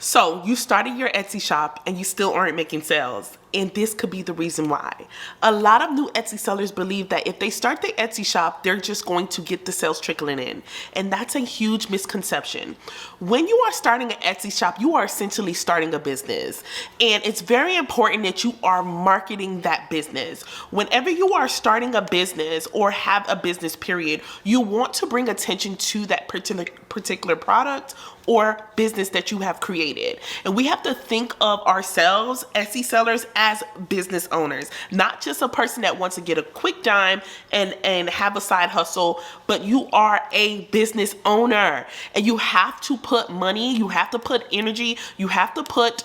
So you started your Etsy shop and you still aren't making sales. And this could be the reason why. A lot of new Etsy sellers believe that if they start their Etsy shop, they're just going to get the sales trickling in. And that's a huge misconception. When you are starting an Etsy shop, you are essentially starting a business. And it's very important that you are marketing that business. Whenever you are starting a business or have a business period, you want to bring attention to that particular product or business that you have created. And we have to think of ourselves, Etsy sellers, as business owners, not just a person that wants to get a quick dime and have a side hustle, but you are a business owner and you have to put money, you have to put energy, you have to put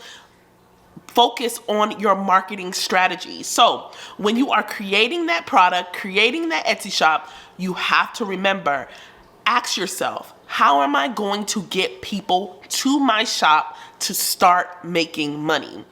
focus on your marketing strategy. So when you are creating that product, creating that Etsy shop, you have to remember, ask yourself, how am I going to get people to my shop to start making money?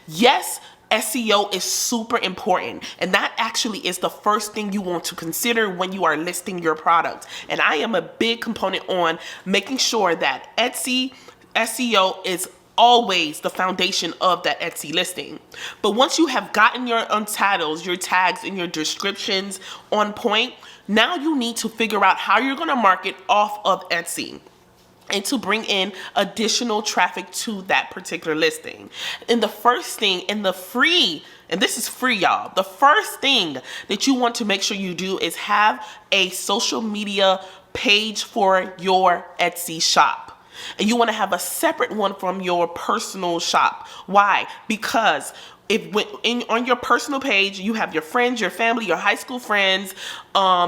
Yes, SEO is super important, and that actually is the first thing you want to consider when you are listing your product. And I am a big component on making sure that Etsy SEO is always the foundation of that Etsy listing. But once you have gotten your titles, your tags, and your descriptions on point, now you need to figure out how you're going to market off of Etsy and to bring in additional traffic to that particular listing. And the first thing in the free, and this is free, y'all, the first thing that you want to make sure you do is have a social media page for your Etsy shop. And you want to have a separate one from your personal shop. Why? Because on your personal page, you have your friends, your family, your high school friends,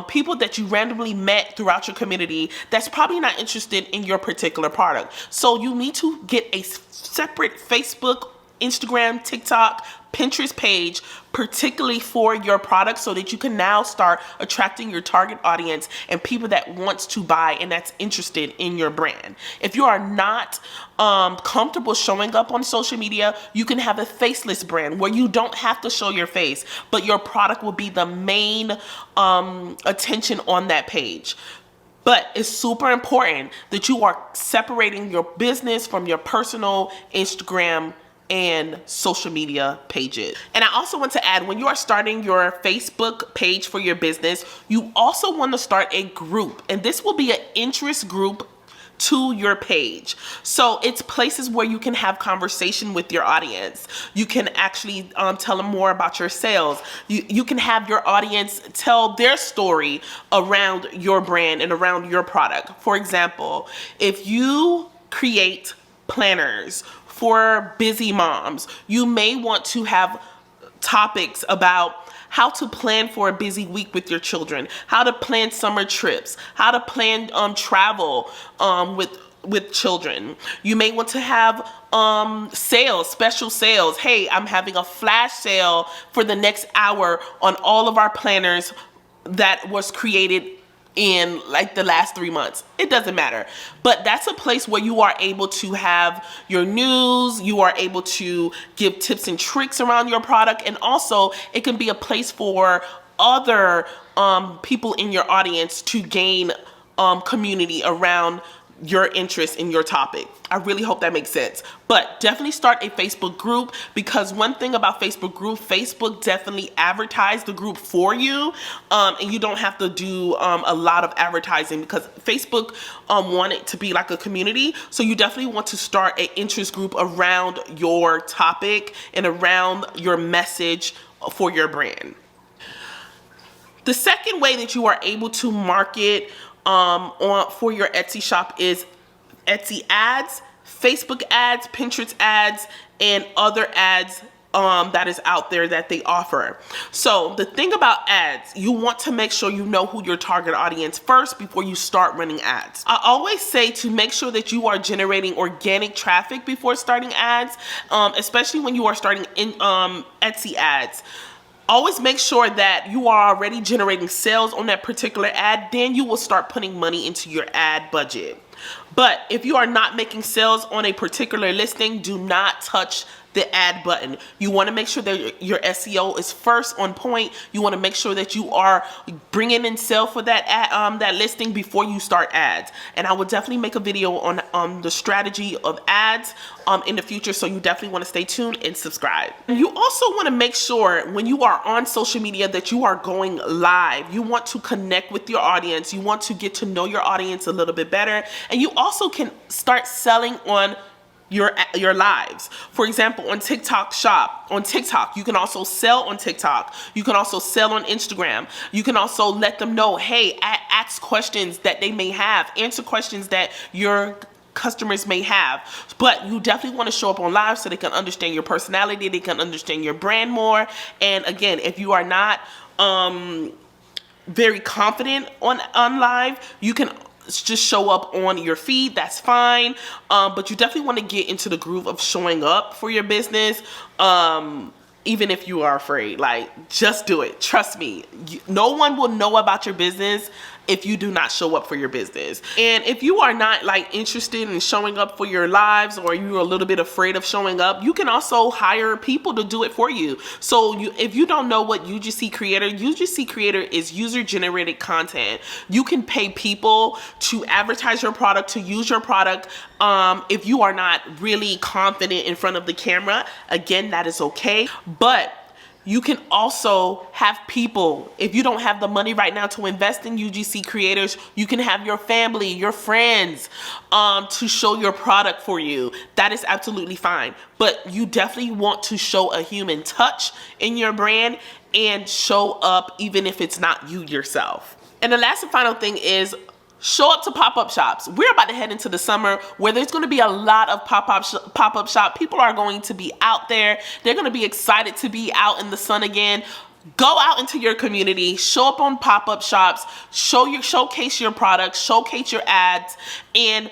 people that you randomly met throughout your community that's probably not interested in your particular product. So you need to get a separate Facebook, Instagram, TikTok, Pinterest page, particularly for your product, so that you can now start attracting your target audience and people that wants to buy and that's interested in your brand. If you are not comfortable showing up on social media, you can have a faceless brand where you don't have to show your face, but your product will be the main attention on that page. But it's super important that you are separating your business from your personal Instagram and social media pages. And I also want to add, when you are starting your Facebook page for your business, you also want to start a group, and this will be an interest group to your page. So it's places where you can have conversation with your audience. You can actually tell them more about your sales. You can have your audience tell their story around your brand and around your product. For example, if you create planners for busy moms, you may want to have topics about how to plan for a busy week with your children, how to plan summer trips, how to plan travel with children. You may want to have sales, special sales. Hey, I'm having a flash sale for the next hour on all of our planners that was created in like the last 3 months. It doesn't matter. But that's a place where you are able to have your news, you are able to give tips and tricks around your product, and also it can be a place for other people in your audience to gain community around your interest in your topic. I really hope that makes sense. But definitely start a Facebook group, because one thing about Facebook group, Facebook definitely advertise the group for you, and you don't have to do a lot of advertising, because Facebook want it to be like a community. So you definitely want to start an interest group around your topic and around your message for your brand. The second way that you are able to market for your Etsy shop is Etsy ads, Facebook ads, Pinterest ads, and other ads that is out there that they offer. So the thing about ads, you want to make sure you know who your target audience first before you start running ads. I always say to make sure that you are generating organic traffic before starting ads, especially when you are starting in Etsy ads. Always make sure that you are already generating sales on that particular ad, then you will start putting money into your ad budget. But if you are not making sales on a particular listing, do not touch the add button. You want to make sure that your SEO is first on point. You want to make sure that you are bringing in sale for that that listing before you start ads. And I will definitely make a video on the strategy of ads in the future, so you definitely want to stay tuned and subscribe. You also want to make sure when you are on social media that you are going live. You want to connect with your audience. You want to get to know your audience a little bit better, and you also can start selling on your lives. For example, on TikTok shop, on TikTok, you can also sell on TikTok. You can also sell on Instagram. You can also let them know, hey, ask questions that they may have, answer questions that your customers may have. But you definitely want to show up on live so they can understand your personality, they can understand your brand more. And again, if you are not very confident on live, you can just show up on your feed. That's fine, but you definitely want to get into the groove of showing up for your business, even if you are afraid. Like, just do it. Trust me, no one will know about your business if you do not show up for your business. And if you are not like interested in showing up for your lives, or you're a little bit afraid of showing up, you can also hire people to do it for you. So if you don't know what UGC Creator is user generated content. You can pay people to advertise your product, to use your product. If you are not really confident in front of the camera, again, that is okay. But you can also have people, if you don't have the money right now to invest in UGC creators, you can have your family, your friends, to show your product for you. That is absolutely fine. But you definitely want to show a human touch in your brand and show up even if it's not you yourself. And the last and final thing is, show up to pop-up shops. We're about to head into the summer where there's going to be a lot of pop-up shop. People are going to be out there. They're going to be excited to be out in the sun again. Go out into your community, show up on pop-up shops, showcase your products, showcase your ads, and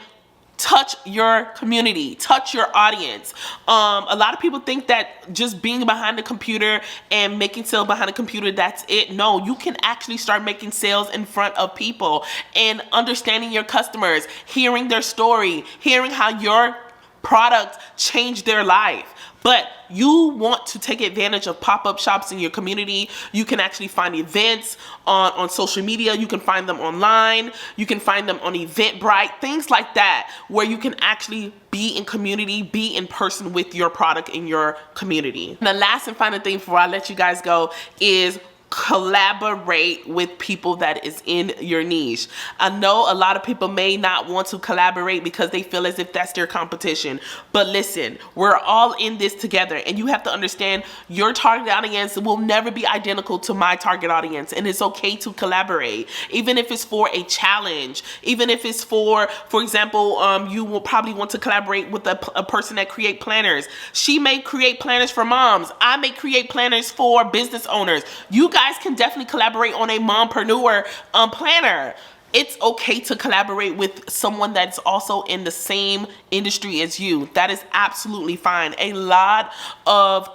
touch your community, touch your audience. A lot of people think that just being behind the computer and making sales behind the computer, that's it. No, you can actually start making sales in front of people and understanding your customers, hearing their story, hearing how your product changed their life. But you want to take advantage of pop-up shops in your community. You can actually find events on social media. You can find them online. You can find them on Eventbrite, things like that, where you can actually be in community, be in person with your product in your community. And the last and final thing before I let you guys go is collaborate with people that is in your niche. I know a lot of people may not want to collaborate because they feel as if that's their competition. But listen, we're all in this together, and you have to understand your target audience will never be identical to my target audience, and it's okay to collaborate. Even if it's for a challenge, even if it's for example, you will probably want to collaborate with a person that create planners. She may create planners for moms. I may create planners for business owners. You guys can definitely collaborate on a mompreneur planner. It's okay to collaborate with someone that's also in the same industry as you. That is absolutely fine. A lot of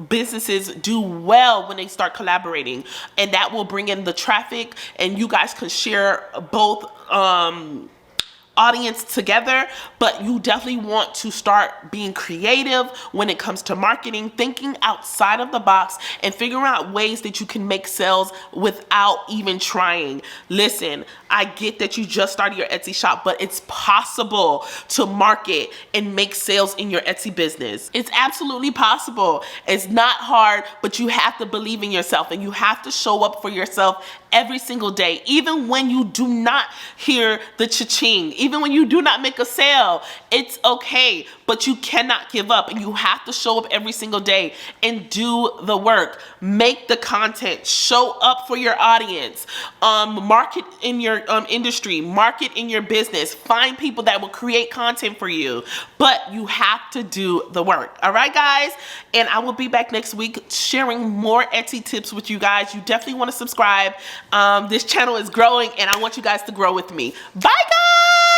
businesses do well when they start collaborating, and that will bring in the traffic, and you guys can share both audience together. But you definitely want to start being creative when it comes to marketing, thinking outside of the box and figuring out ways that you can make sales without even trying. Listen, I get that you just started your Etsy shop, but it's possible to market and make sales in your Etsy business. It's absolutely possible. It's not hard, but you have to believe in yourself, and you have to show up for yourself every single day, even when you do not hear the cha-ching, even when you do not make a sale. It's okay, but you cannot give up, and you have to show up every single day and do the work. Make the content, show up for your audience, market in your industry, market in your business, find people that will create content for you, but you have to do the work. All right, guys, and I will be back next week sharing more Etsy tips with you guys. You definitely want to subscribe. This channel is growing, and I want you guys to grow with me. Bye, guys.